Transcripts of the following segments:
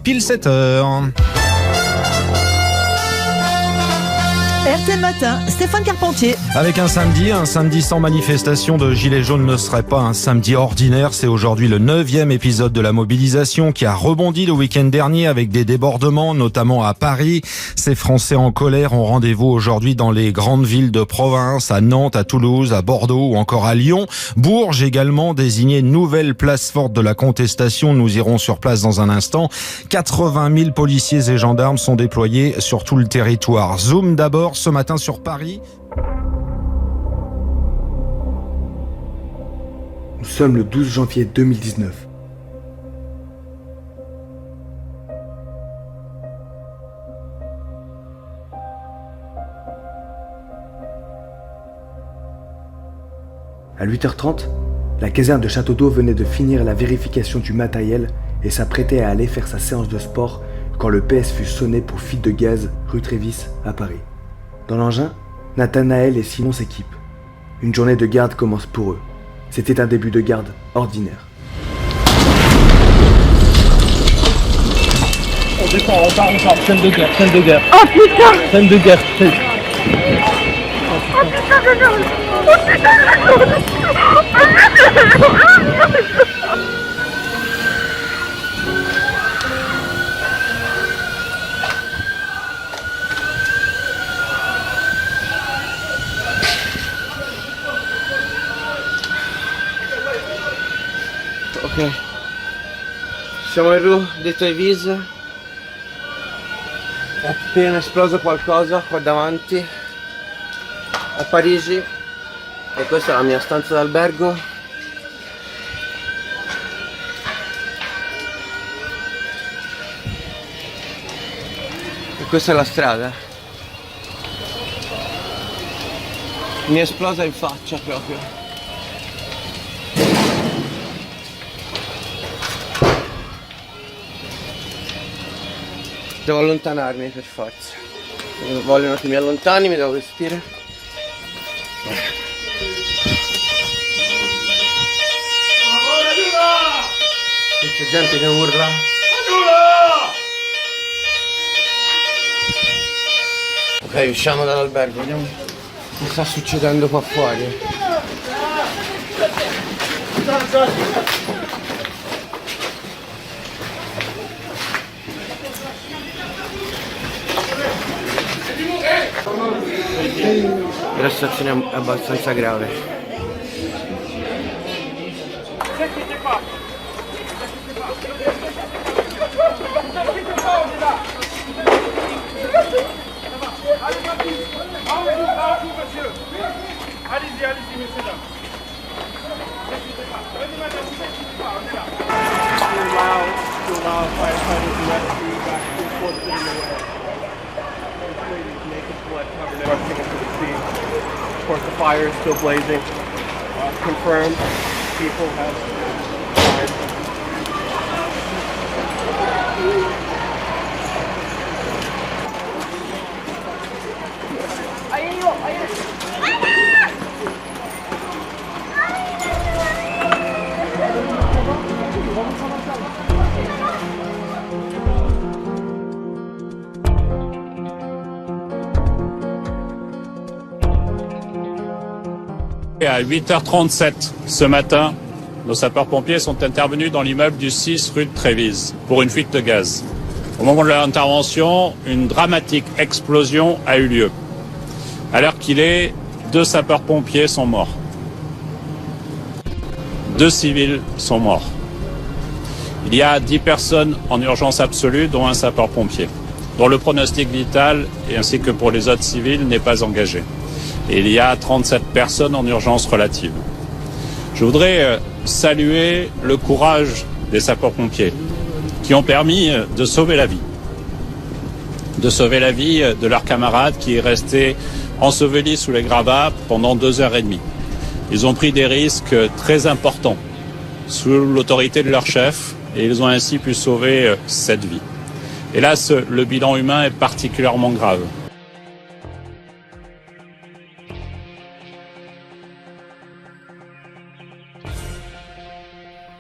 pile 7h. RTL Matin, Stéphane Carpentier. Avec un samedi sans manifestation de gilets jaunes ne serait pas un samedi ordinaire. C'est aujourd'hui le 9e épisode de la mobilisation qui a rebondi le week-end dernier avec des débordements, notamment à Paris. Ces Français en colère ont rendez-vous aujourd'hui dans les grandes villes de province, à Nantes, à Toulouse, à Bordeaux ou encore à Lyon. Bourges également, désigné nouvelle place forte de la contestation. Nous irons sur place dans un instant. 80 000 policiers et gendarmes sont déployés sur tout le territoire. Zoom d'abord ce matin sur Paris. Nous sommes le 12 janvier 2019. À 8h30, la caserne de Château d'Eau venait de finir la vérification du matériel et s'apprêtait à aller faire sa séance de sport quand le PS fut sonné pour fuite de gaz rue Trévis à Paris. Dans l'engin, Nathanaël et Simon s'équipent. Une journée de garde commence pour eux. C'était un début de garde ordinaire. On descend, on part, scène de guerre. Oh putain! Scène de guerre. Oh putain de merde! Oh putain de merde! Ok, siamo in rue di Trevis, è appena esploso qualcosa qua davanti a Parigi e questa è la mia stanza d'albergo. E questa è la strada. Mi è esplosa in faccia proprio. Devo allontanarmi per forza. Vogliono che mi allontani, mi devo vestire. C'è gente che urla. Ok, usciamo dall'albergo, vediamo che sta succedendo qua fuori. La situazione è abbastanza grave. Of course, the fire is still blazing. Confirmed, people have died. Et à 8h37 ce matin, nos sapeurs-pompiers sont intervenus dans l'immeuble du 6 rue de Trévise pour une fuite de gaz. Au moment de leur intervention, une dramatique explosion a eu lieu. À l'heure qu'il est, 2 sapeurs-pompiers sont morts. 2 civils sont morts. Il y a 10 personnes en urgence absolue, dont un sapeur-pompier, dont le pronostic vital, ainsi que pour les autres civils, n'est pas engagé. Et il y a 37 personnes en urgence relative. Je voudrais saluer le courage des sapeurs-pompiers qui ont permis de sauver la vie. De sauver la vie de leur camarade qui est resté enseveli sous les gravats pendant 2h30. Ils ont pris des risques très importants sous l'autorité de leur chef et ils ont ainsi pu sauver cette vie. Hélas, le bilan humain est particulièrement grave.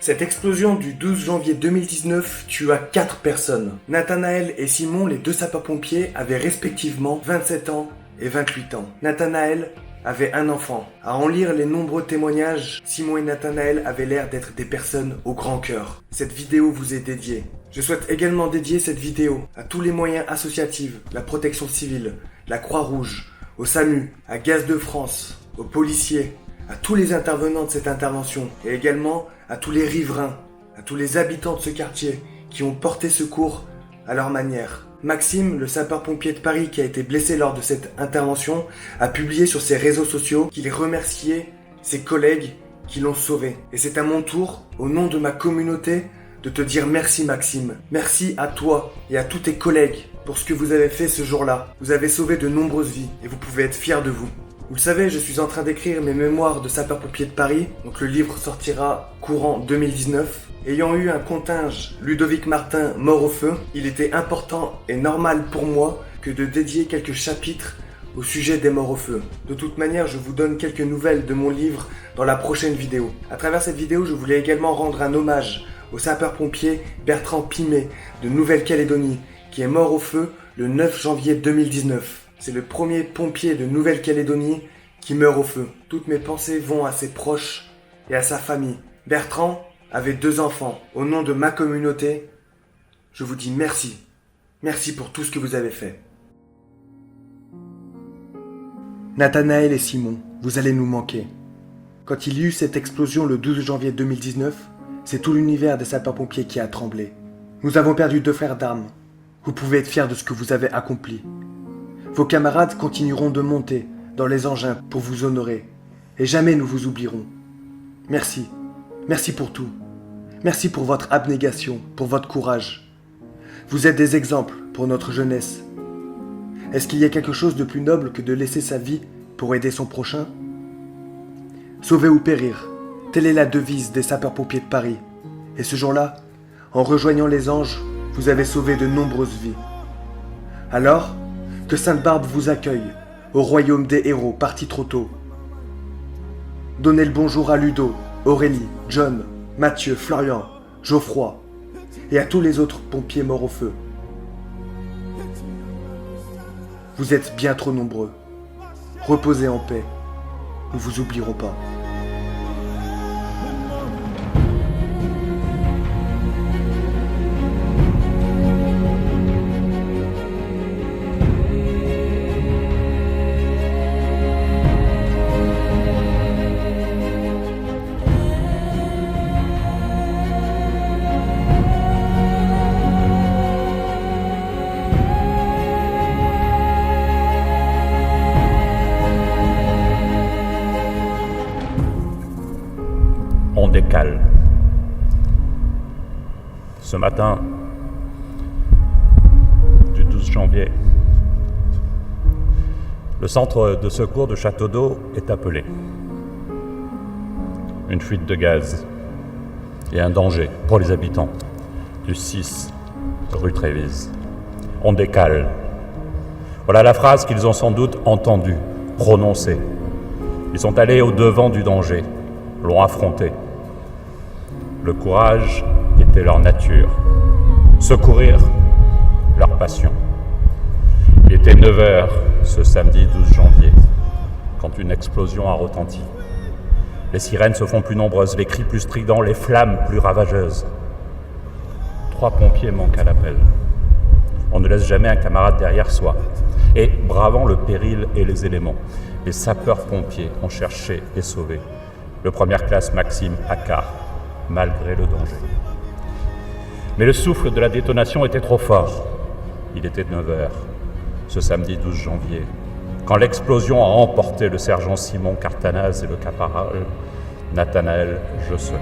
Cette explosion du 12 janvier 2019 tua 4 personnes. Nathanaël et Simon, les deux sapeurs-pompiers, avaient respectivement 27 ans et 28 ans. Nathanaël avait un enfant. À en lire les nombreux témoignages, Simon et Nathanaël avaient l'air d'être des personnes au grand cœur. Cette vidéo vous est dédiée. Je souhaite également dédier cette vidéo à tous les moyens associatifs, la protection civile, la Croix-Rouge, au SAMU, à Gaz de France, aux policiers, à tous les intervenants de cette intervention et également à tous les riverains, à tous les habitants de ce quartier qui ont porté secours à leur manière. Maxime, le sapeur-pompier de Paris qui a été blessé lors de cette intervention, a publié sur ses réseaux sociaux qu'il remerciait ses collègues qui l'ont sauvé. Et c'est à mon tour, au nom de ma communauté, de te dire merci Maxime. Merci à toi et à tous tes collègues pour ce que vous avez fait ce jour-là. Vous avez sauvé de nombreuses vies et vous pouvez être fiers de vous. Vous le savez, je suis en train d'écrire mes mémoires de sapeur-pompier de Paris, donc le livre sortira courant 2019. Ayant eu un contingent Ludovic Martin mort au feu, il était important et normal pour moi que de dédier quelques chapitres au sujet des morts au feu. De toute manière, je vous donne quelques nouvelles de mon livre dans la prochaine vidéo. À travers cette vidéo, je voulais également rendre un hommage au sapeur-pompier Bertrand Pimet de Nouvelle-Calédonie, qui est mort au feu le 9 janvier 2019. C'est le premier pompier de Nouvelle-Calédonie qui meurt au feu. Toutes mes pensées vont à ses proches et à sa famille. Bertrand avait 2 enfants. Au nom de ma communauté, je vous dis merci. Merci pour tout ce que vous avez fait. Nathanaël et Simon, vous allez nous manquer. Quand il y eut cette explosion le 12 janvier 2019, c'est tout l'univers des sapeurs-pompiers qui a tremblé. Nous avons perdu 2 frères d'armes. Vous pouvez être fiers de ce que vous avez accompli. Vos camarades continueront de monter dans les engins pour vous honorer. Et jamais nous vous oublierons. Merci. Merci pour tout. Merci pour votre abnégation, pour votre courage. Vous êtes des exemples pour notre jeunesse. Est-ce qu'il y a quelque chose de plus noble que de laisser sa vie pour aider son prochain ? Sauver ou périr, telle est la devise des sapeurs-pompiers de Paris. Et ce jour-là, en rejoignant les anges, vous avez sauvé de nombreuses vies. Alors, que Sainte-Barbe vous accueille au royaume des héros partis trop tôt. Donnez le bonjour à Ludo, Aurélie, John, Mathieu, Florian, Geoffroy et à tous les autres pompiers morts au feu. Vous êtes bien trop nombreux. Reposez en paix. Nous vous oublierons pas. On décale. Ce matin du 12 janvier, le centre de secours de Château d'Eau est appelé. Une fuite de gaz et un danger pour les habitants du 6 rue Trévise. On décale. Voilà la phrase qu'ils ont sans doute entendue, prononcée. Ils sont allés au-devant du danger, l'ont affronté. Le courage était leur nature. Secourir, leur passion. Il était 9h ce samedi 12 janvier, quand une explosion a retenti. Les sirènes se font plus nombreuses, les cris plus stridents, les flammes plus ravageuses. 3 pompiers manquent à l'appel. On ne laisse jamais un camarade derrière soi. Et, bravant le péril et les éléments, les sapeurs-pompiers ont cherché et sauvé le première classe Maxime Accard, malgré le danger. Mais le souffle de la détonation était trop fort. Il était 9h, ce samedi 12 janvier, quand l'explosion a emporté le sergent Simon Cartanaz et le caporal Nathanaël Josselin.